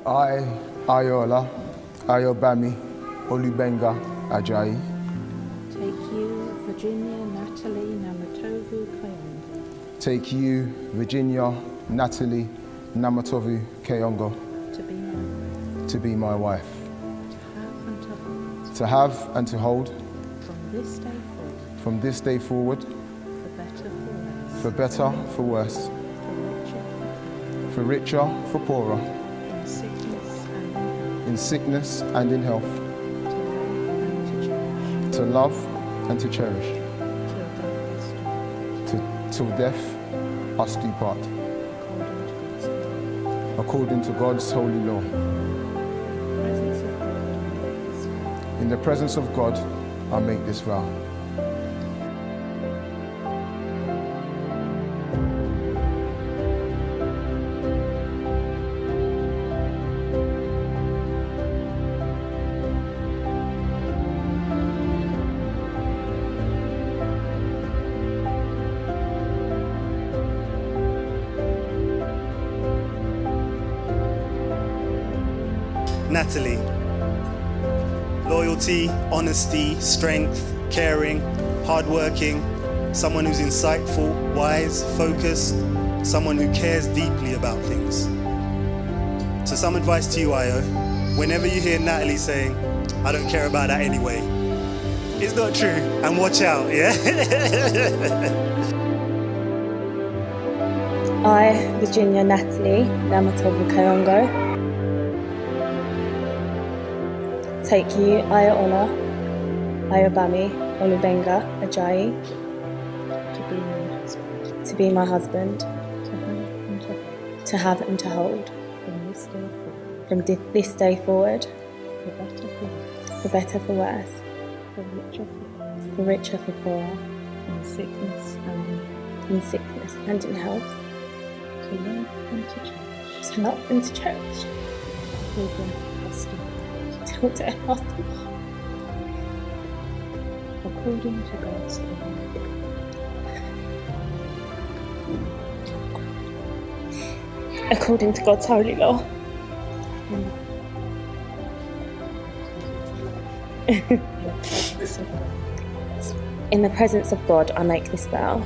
I, Ayola, Ayobami, Olubenga, Ajayi, Take you, Virginia Natalie Namatovu Kayongo, take you, Virginia Natalie Namatovu Kayongo, to be my wife, to have and to hold, from this day forward, for better, for worse, for richer, for poorer, in sickness and in health, to love and to cherish, till death us do part, according to God's holy law. In the presence of God, I make this vow. Natalie, loyalty, honesty, strength, caring, hardworking, someone who's insightful, wise, focused, someone who cares deeply about things. So some advice to you, Ayo, whenever you hear Natalie saying, I don't care about that anyway, it's not true, and watch out, yeah? I, Virginia Natalie Namatovu Kayongo, take you, Ayola, Ayobami, Olubenga, Ajayi, to be my husband, to have and to hold, from this day forward, for better, for worse, for richer, for poorer, in sickness and in health, to love and to cherish, till death us do part. according to God's law. According to God's holy law. In the presence of God, I make this vow.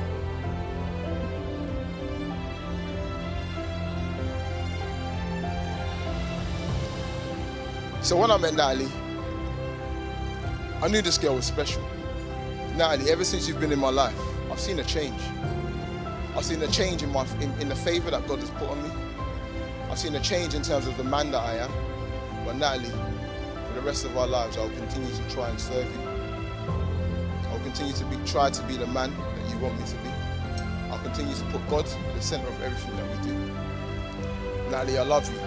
So when I met Natalie, I knew this girl was special. Natalie, ever since you've been in my life, I've seen a change. I've seen a change in the favor that God has put on me. I've seen a change in terms of the man that I am. But Natalie, for the rest of our lives, I'll continue to try and serve you. I'll continue to try to be the man that you want me to be. I'll continue to put God at the center of everything that we do. Natalie, I love you.